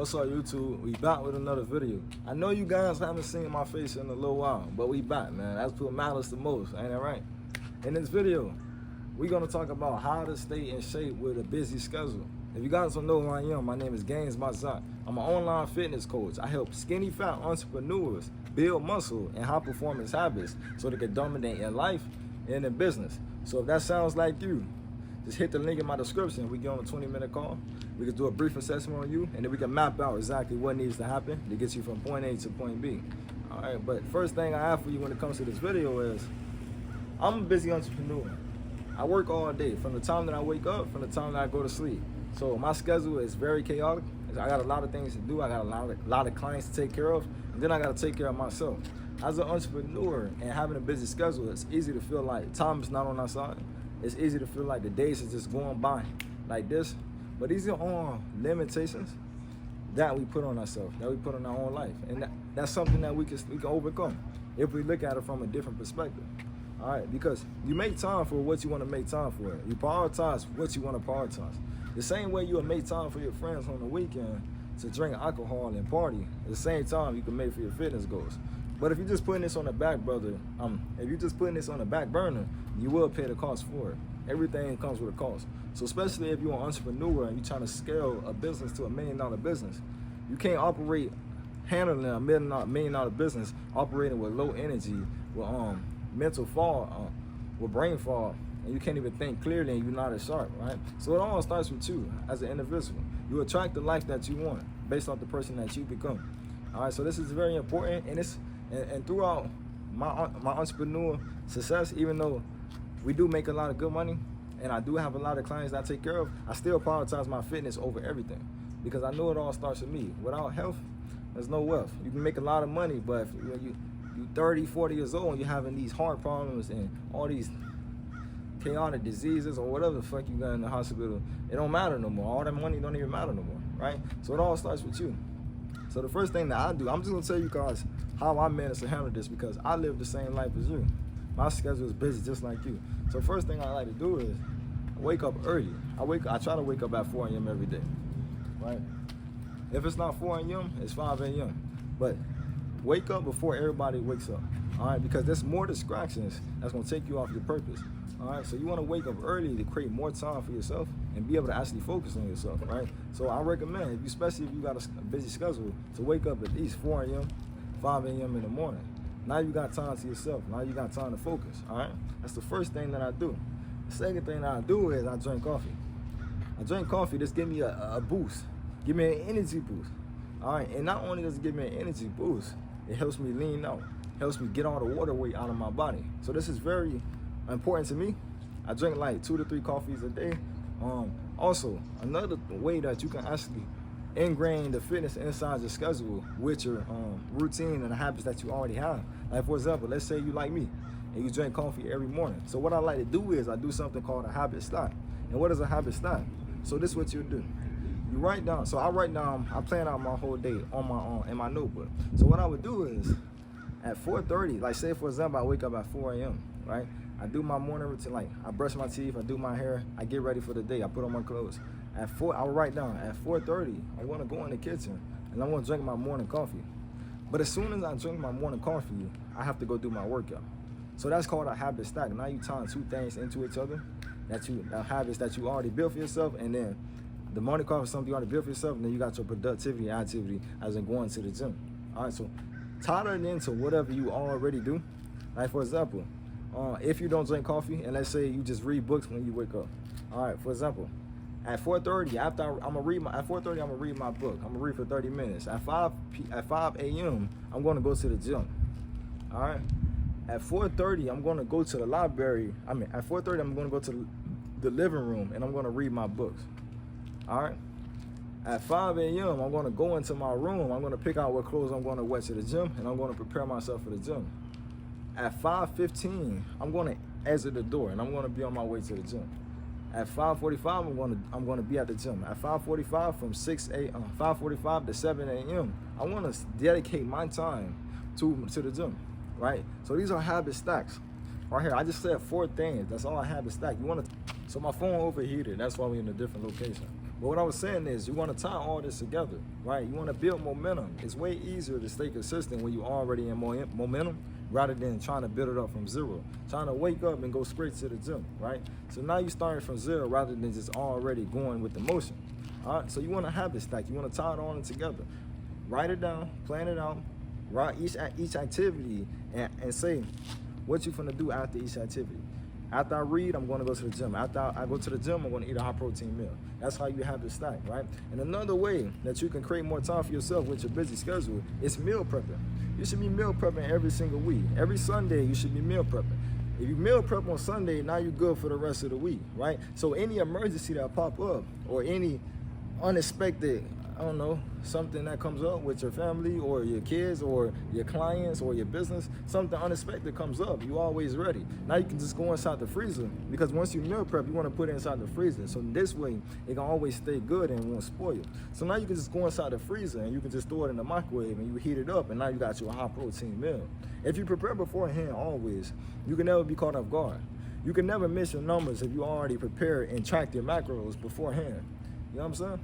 What's up, YouTube? We back with another video. I know you guys haven't seen my face in a little while, but we back, man. That's what matters the most, ain't that right? In this video, we're gonna talk about how to stay in shape with a busy schedule. If you guys don't know who I am, my name is Gaines Mazat. I'm an online fitness coach. I help skinny fat entrepreneurs build muscle and high performance habits so they can dominate in life and in business. So if that sounds like you, just hit the link in my description. We get on a 20-minute call. We can do a brief assessment on you, and then we can map out exactly what needs to happen to get you from point A to point B. All right, but first thing I have for you when it comes to this video is, I'm a busy entrepreneur. I work all day, from the time that I wake up, from the time that I go to sleep. So my schedule is very chaotic. I got a lot of things to do. I got a lot of clients to take care of, and then I got to take care of myself. As an entrepreneur and having a busy schedule, it's easy to feel like time is not on our side. It's easy to feel like the days are just going by like this. But these are all limitations that we put on ourselves, that we put on our own life. And that's something that we can overcome if we look at it from a different perspective. All right, because you make time for what you want to make time for. You prioritize what you want to prioritize. The same way you will make time for your friends on the weekend to drink alcohol and party, at the same time you can make for your fitness goals. But if you're just putting this on the back, if you're just putting this on the back burner, you will pay the cost for it. Everything comes with a cost. So especially if you're an entrepreneur and you're trying to scale a business to $1 million business, you can't operate handling a $1 million business operating with low energy, with mental fog, with brain fog, and you can't even think clearly and you're not as sharp, right? So it all starts with you as an individual. You attract the life that you want based off the person that you become. All right, so this is very important, and throughout my entrepreneur success, even though we do make a lot of good money and I do have a lot of clients that I take care of, I still prioritize my fitness over everything because I know it all starts with me. Without health, there's no wealth. You can make a lot of money, but if you're 30, 40 years old and you're having these heart problems and all these chaotic diseases or whatever the fuck you got in the hospital, it don't matter no more. All that money don't even matter no more, right? So it all starts with you. So the first thing that I do, I'm just gonna tell you guys how I manage to handle this because I live the same life as you. My schedule is busy just like you. So first thing I like to do is I wake up early. I try to wake up at 4 a.m. every day, right? If it's not 4 a.m., it's 5 a.m. But wake up before everybody wakes up, all right? Because there's more distractions that's gonna take you off your purpose, all right? So you wanna wake up early to create more time for yourself and be able to actually focus on yourself, right? So I recommend, especially if you got a busy schedule, to wake up at least 4 a.m., 5 a.m. in the morning. Now you got time to yourself. Now you got time to focus, all right? That's the first thing that I do. The second thing that I do is I drink coffee. I drink coffee, just give me a boost. Give me an energy boost, all right? And not only does it give me an energy boost, it helps me lean out, helps me get all the water weight out of my body. So this is very important to me. I drink like 2 to 3 coffees a day. Also, another way that you can actually ingrain the fitness inside your schedule with your routine and the habits that you already have. Like for example, let's say you like me and you drink coffee every morning. So what I like to do is I do something called a habit stack. And what is a habit stack? So this is what you do. You write down, so I plan out my whole day on in my notebook. So what I would do is at 4:30, like say for example, I wake up at 4 a.m., right? I do my morning routine, like I brush my teeth, I do my hair, I get ready for the day, I put on my clothes. At 4, I'll write down, at 4:30, I wanna go in the kitchen and I wanna drink my morning coffee. But as soon as I drink my morning coffee, I have to go do my workout. So that's called a habit stack. Now you tying 2 things into each other, habits that you already built for yourself, and then the morning coffee is something you already built for yourself, and then you got your productivity and activity as in going to the gym. All right, so tie that into whatever you already do. Like for example, if you don't drink coffee, and let's say you just read books when you wake up. All right, for example, at 4:30, I'm gonna read my book. I'm gonna read for 30 minutes. At 5 a.m., I'm gonna go to the gym. All right. At 4:30, I'm gonna go to the library. At 4:30, I'm gonna go to the living room and I'm gonna read my books. All right. At 5 a.m., I'm gonna go into my room. I'm gonna pick out what clothes I'm gonna wear to the gym, and I'm gonna prepare myself for the gym. At 5:15, I'm gonna exit the door and I'm gonna be on my way to the gym. At 5:45, I'm gonna be at the gym. At 5:45, from 5:45 to 7 a.m., I wanna dedicate my time to the gym, right? So these are habit stacks. Right here, I just said 4 things. That's all I habit stack. So my phone overheated. That's why we're in a different location. But what I was saying is you want to tie all this together, right? You want to build momentum. It's way easier to stay consistent when you're already in momentum rather than trying to build it up from zero. Trying to wake up and go straight to the gym, right? So now you're starting from zero rather than just already going with the motion. All right, so you want to habit stack. You want to tie it all in together. Write it down, plan it out, write each activity and say what you're gonna do after each activity. After I read, I'm gonna go to the gym. After I go to the gym, I'm gonna eat a high protein meal. That's how you have to stack, right? And another way that you can create more time for yourself with your busy schedule is meal prepping. You should be meal prepping every single week. Every Sunday, you should be meal prepping. If you meal prep on Sunday, now you're good for the rest of the week, right? So any emergency that pop up or any unexpected, I don't know, something that comes up with your family or your kids or your clients or your business, something unexpected comes up, you always ready. Now you can just go inside the freezer, because once you meal prep, you want to put it inside the freezer. So this way, it can always stay good and won't spoil. So now you can just go inside the freezer and you can just throw it in the microwave and you heat it up, and now you got your high protein meal. If you prepare beforehand always, you can never be caught off guard. You can never miss your numbers if you already prepared and tracked your macros beforehand. You know what I'm saying?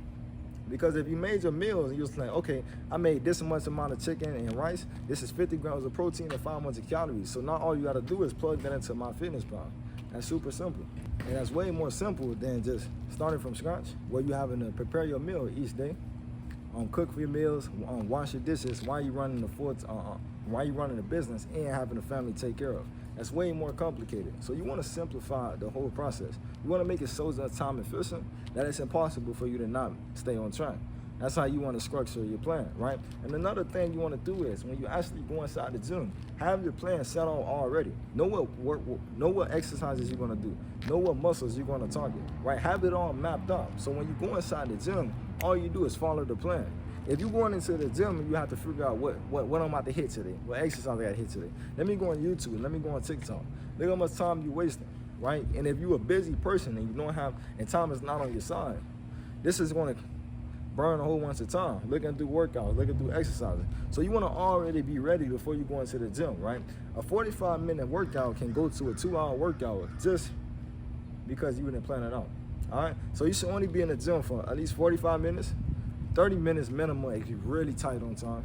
Because if you made your meals and you're just like, okay, I made this much amount of chicken and rice, this is 50 grams of protein and 500 calories. So now all you gotta do is plug that into MyFitnessPal. That's super simple. And that's way more simple than just starting from scratch, where you having to prepare your meal each day, cook for your meals, wash your dishes while you running the business and having the family take care of. That's way more complicated. So you want to simplify the whole process. You want to make it so time efficient that it's impossible for you to not stay on track. That's how you want to structure your plan, right? And another thing you want to do is when you actually go inside the gym, have your plan set on already. Know what exercises you're going to do. Know what muscles you're going to target, right? Have it all mapped out. So when you go inside the gym, all you do is follow the plan. If you're going into the gym and you have to figure out what I'm about to hit today, what exercise I got to hit today, let me go on YouTube, let me go on TikTok. Look how much time you're wasting, right? And if you're a busy person and you don't have, and time is not on your side, this is going to burn a whole bunch of time looking through workouts, looking through exercises. So you want to already be ready before you go into the gym, right? A 45-minute workout can go to a 2-hour workout just because you didn't plan it out, all right? So you should only be in the gym for at least 45 minutes, 30 minutes minimum if you're really tight on time.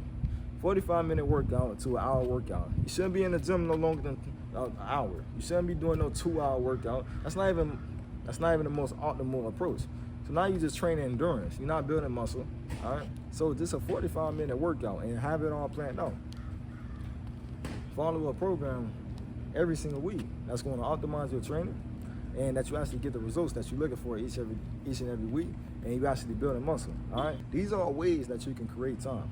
45-minute workout to an hour workout. You shouldn't be in the gym no longer than an hour. You shouldn't be doing no 2-hour workout. That's not even the most optimal approach. So now you're just training endurance. You're not building muscle, all right? So just a 45-minute workout and have it all planned out. Follow a program every single week that's going to optimize your training and that you actually get the results that you're looking for each and every week, and you actually building muscle, all right? These are ways that you can create time,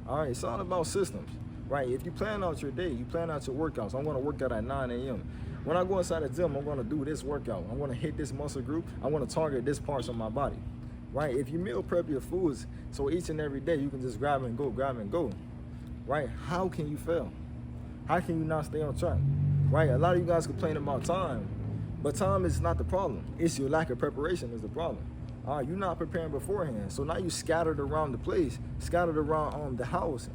all right? It's all about systems, right? If you plan out your day, you plan out your workouts. I'm gonna work out at 9 a.m. When I go inside the gym, I'm gonna do this workout. I'm gonna hit this muscle group. I'm gonna target this parts of my body, right? If you meal prep your foods, so each and every day you can just grab and go, right? How can you fail? How can you not stay on track, right? A lot of you guys complain about time, but time is not the problem. It's your lack of preparation is the problem. All right, you're not preparing beforehand. So now you scattered around the place, scattered around the house,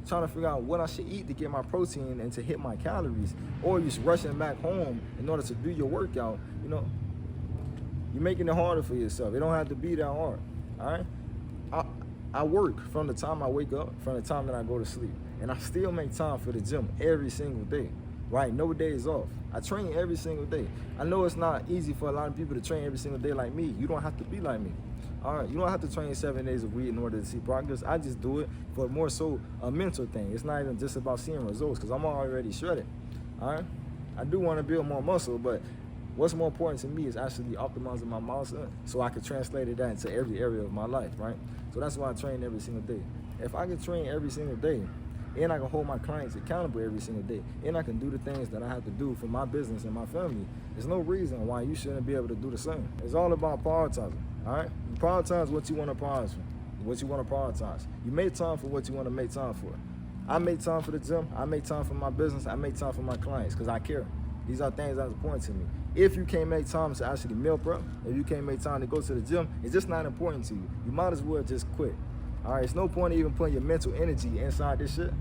trying to figure out what I should eat to get my protein and to hit my calories. Or you're rushing back home in order to do your workout. You know, you're making it harder for yourself. It don't have to be that hard, all right? I work from the time I wake up, from the time that I go to sleep. And I still make time for the gym every single day. Right, no days off. I train every single day. I know it's not easy for a lot of people to train every single day like me. You don't have to be like me. All right, you don't have to train 7 days a week in order to see progress. I just do it for more so a mental thing. It's not even just about seeing results because I'm already shredded. All right, I do want to build more muscle, but what's more important to me is actually optimizing my mindset so I can translate that into every area of my life, right? So that's why I train every single day. If I can train every single day, and I can hold my clients accountable every single day, and I can do the things that I have to do for my business and my family, there's no reason why you shouldn't be able to do the same. It's all about prioritizing, all right? You prioritize what you want to prioritize. You make time for what you want to make time for. I make time for the gym. I make time for my business. I make time for my clients because I care. These are things that's important to me. If you can't make time to actually meal prep, if you can't make time to go to the gym, it's just not important to you. You might as well just quit. All right, it's no point even putting your mental energy inside this shit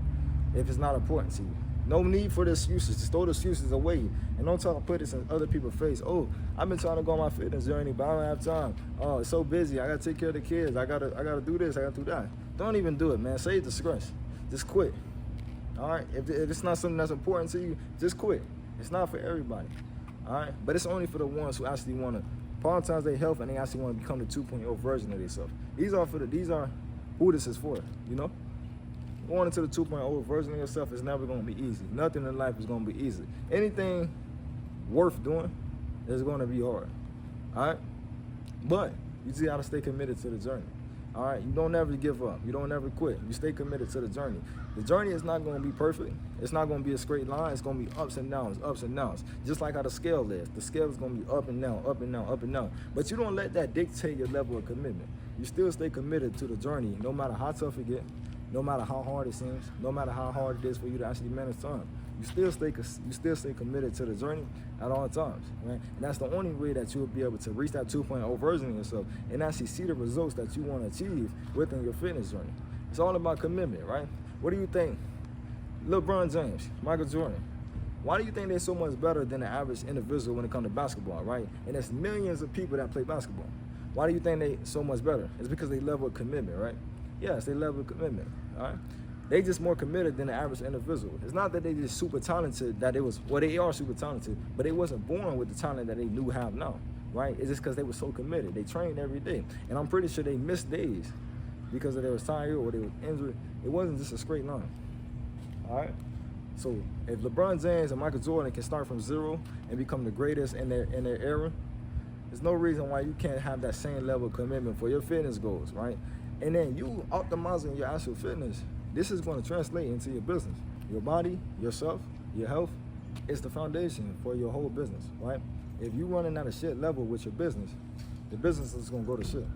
if it's not important to you. No need for the excuses. Just throw the excuses away. And don't try to put this in other people's face. Oh, I've been trying to go on my fitness journey, but I don't have time. Oh, it's so busy. I gotta take care of the kids. I gotta do this. I gotta do that. Don't even do it, man. Save the stress. Just quit. All right. If it's not something that's important to you, just quit. It's not for everybody. All right. But it's only for the ones who actually want to prioritize their health and they actually want to become the 2.0 version of themselves. These are who this is for. You know. Going into the 2.0 version of yourself is never going to be easy. Nothing in life is going to be easy. Anything worth doing is going to be hard. All right? But you just got to stay committed to the journey. All right? You don't ever give up. You don't ever quit. You stay committed to the journey. The journey is not going to be perfect. It's not going to be a straight line. It's going to be ups and downs, ups and downs. Just like how the scale is. The scale is going to be up and down, up and down, up and down. But you don't let that dictate your level of commitment. You still stay committed to the journey no matter how tough it gets. No matter how hard it seems, no matter how hard it is for you to actually manage time, you still stay committed to the journey at all times, right? And that's the only way that you'll be able to reach that 2.0 version of yourself and actually see the results that you want to achieve within your fitness journey. It's all about commitment, right? What do you think? LeBron James, Michael Jordan, why do you think they're so much better than the average individual when it comes to basketball, right? And there's millions of people that play basketball. Why do you think they so much better? It's because they level of commitment, right? Yes, they level of commitment, all right? They just more committed than the average individual. It's not that they just super talented, they are super talented, but they wasn't born with the talent that they knew have now, right? It's just because they were so committed. They trained every day. And I'm pretty sure they missed days because they was tired or they were injured. It wasn't just a straight line, all right? So if LeBron James and Michael Jordan can start from zero and become the greatest in their era, there's no reason why you can't have that same level of commitment for your fitness goals, right? And then you optimizing your actual fitness, this is going to translate into your business. Your body, yourself, your health is the foundation for your whole business, right? If you're running at a shit level with your business, the business is going to go to shit.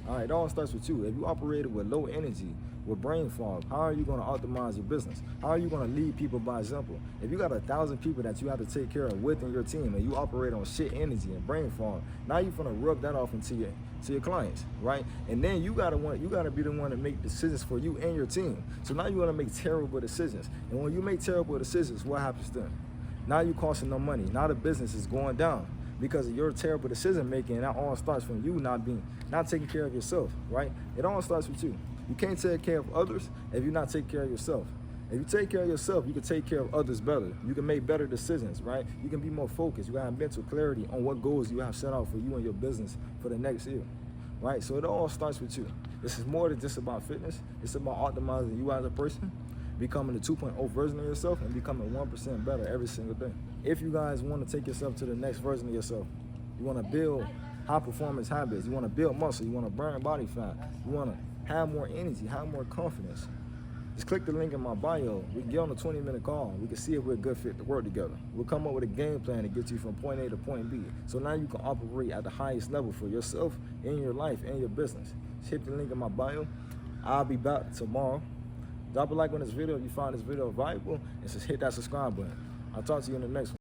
All right, it all starts with you. If you operated with low energy, with brain fog, how are you going to optimize your business? How are you going to lead people by example? If you got 1,000 people that you have to take care of within your team and you operate on shit energy and brain fog, now you're going to rub that off into your clients, right? And then you gotta be the one to make decisions for you and your team. So now you want to make terrible decisions. And when you make terrible decisions, what happens then? Now you're costing them money. Now the business is going down because of your terrible decision making. And that all starts from you not taking care of yourself, right? It all starts with you. You can't take care of others if you're not taking care of yourself. If you take care of yourself, you can take care of others better. You can make better decisions, right? You can be more focused. You can have mental clarity on what goals you have set out for you and your business for the next year, right? So it all starts with you. This is more than just about fitness. It's about optimizing you as a person, becoming the 2.0 version of yourself, and becoming 1% better every single day. If you guys want to take yourself to the next version of yourself, you want to build high performance habits, you want to build muscle, you want to burn body fat, you want to have more energy, have more confidence, just click the link in my bio. We can get on a 20-minute call. We can see if we're a good fit to work together. We'll come up with a game plan to get you from point A to point B. So now you can operate at the highest level for yourself, in your life, and your business. Just hit the link in my bio. I'll be back tomorrow. Drop a like on this video if you find this video valuable, and just hit that subscribe button. I'll talk to you in the next one.